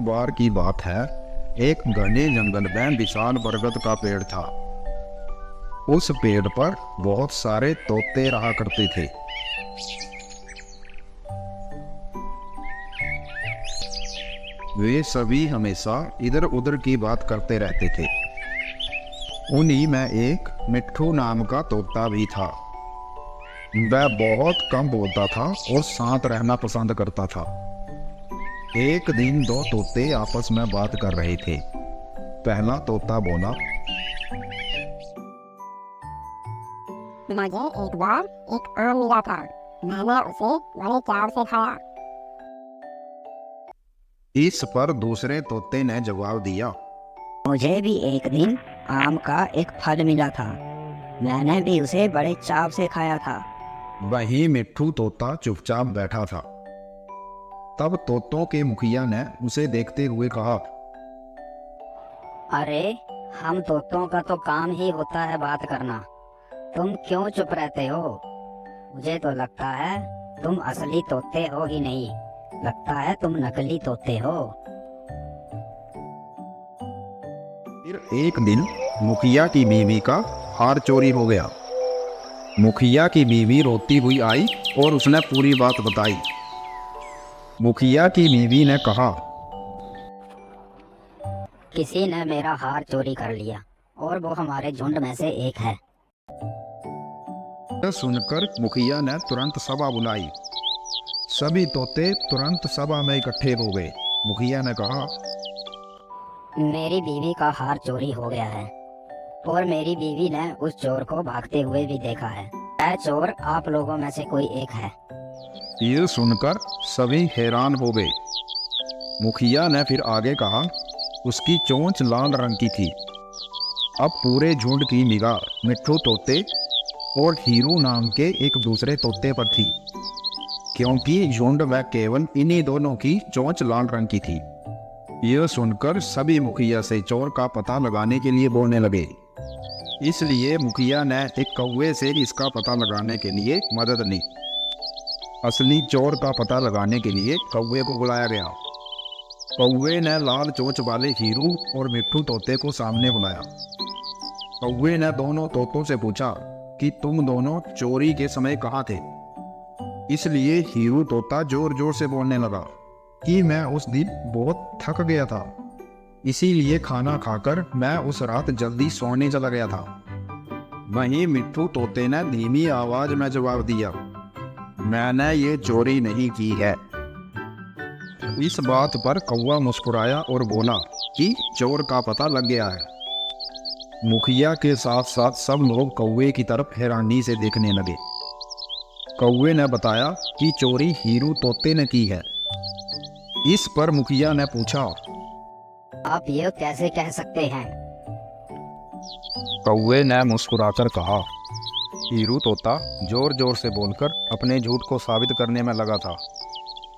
बार की बात है, एक घने जंगल में विशाल बरगद का पेड़ था। उस पेड़ पर बहुत सारे तोते रहा करते थे। वे सभी हमेशा इधर उधर की बात करते रहते थे। उन्हीं में एक मिट्ठू नाम का तोता भी था। वह बहुत कम बोलता था और साथ रहना पसंद करता था। एक दिन दो तोते आपस में बात कर रहे थे। पहला तोता बोला, मुझे एक बार एक आम मिला था। मैंने उसे बड़े चाव से खाया। इस पर दूसरे तोते ने जवाब दिया, मुझे भी एक दिन आम का एक फल मिला था। मैंने भी उसे बड़े चाव से खाया था। वहीं मिट्ठू तोता चुपचाप बैठा था। तब तोतों के मुखिया ने उसे देखते हुए कहा, अरे, हम तोतों का तो काम ही होता है बात करना। तुम क्यों चुप रहते हो? मुझे तो लगता है तुम असली तोते हो ही नहीं। लगता है तुम नकली तोते हो। फिर एक दिन मुखिया की बीवी का हार चोरी हो गया। मुखिया की बीवी रोती हुई आई और उसने पूरी बात बताई। मुखिया की बीवी ने कहा, किसी ने मेरा हार चोरी कर लिया और वो हमारे झुंड में से एक है। यह सुनकर मुखिया ने तुरंत सभा बुलाई। सभी तोते तुरंत सभा में इकट्ठे हो गए। मुखिया ने कहा, मेरी बीवी का हार चोरी हो गया है और मेरी बीवी ने उस चोर को भागते हुए भी देखा है। वह चोर आप लोगों में से कोई एक है। यह सुनकर सभी हैरान हो गए। मुखिया ने फिर आगे कहा, उसकी चोंच लाल रंग की थी। अब पूरे झुंड की निगाह मिट्ठू तोते और हीरू नाम के एक दूसरे तोते पर थी, क्योंकि झुंड में केवल इन्हीं दोनों की चोंच लाल रंग की थी। यह सुनकर सभी मुखिया से चोर का पता लगाने के लिए बोलने लगे। इसलिए मुखिया ने एक कौवे से इसका पता लगाने के लिए मदद ली। असली चोर का पता लगाने के लिए कौवे को बुलाया गया। कौवे ने लाल चोंच वाले हीरू और मिट्ठू तोते को सामने बुलाया। कौवे ने दोनों तोतों से पूछा कि तुम दोनों चोरी के समय कहाँ थे। इसलिए हीरू तोता जोर जोर से बोलने लगा कि मैं उस दिन बहुत थक गया था, इसीलिए खाना खाकर मैं उस रात जल्दी सोने चला गया था। वहीं मिट्ठू तोते ने धीमी आवाज में जवाब दिया, मैंने ये चोरी नहीं की है। इस बात पर कौवा मुस्कुराया और बोला कि चोर का पता लग गया है। मुखिया के साथ साथ सब लोग कौवे की तरफ हैरानी से देखने लगे। कौवे ने बताया कि चोरी हीरू तोते ने की है। इस पर मुखिया ने पूछा, आप ये कैसे कह सकते हैं? कौवे ने मुस्कुराकर कहा, हीरू तोता जोर जोर से बोलकर अपने झूठ को साबित करने में लगा था,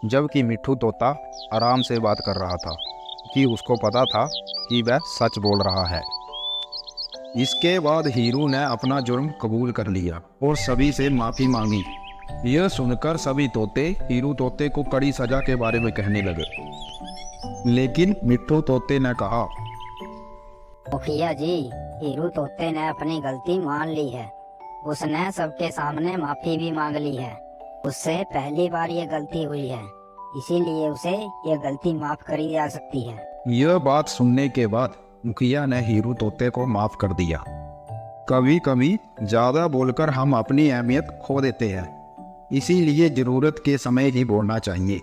जबकि मिट्ठू तोता आराम से बात कर रहा था कि उसको पता था कि वह सच बोल रहा है। इसके बाद हीरू ने अपना जुर्म कबूल कर लिया और सभी से माफी मांगी। यह सुनकर सभी तोते हीरू तोते को कड़ी सजा के बारे में कहने लगे, लेकिन मिट्ठू तोते ने कहा, मुखिया जी, हीरू तोते ने अपनी गलती मान ली है। उसने सबके सामने माफी भी मांग ली है। उससे पहली बार ये गलती हुई है, इसीलिए उसे ये गलती माफ करी जा सकती है। यह बात सुनने के बाद मुखिया ने हीरू तोते को माफ कर दिया। कभी कभी ज्यादा बोलकर हम अपनी अहमियत खो देते हैं, इसीलिए जरूरत के समय ही बोलना चाहिए।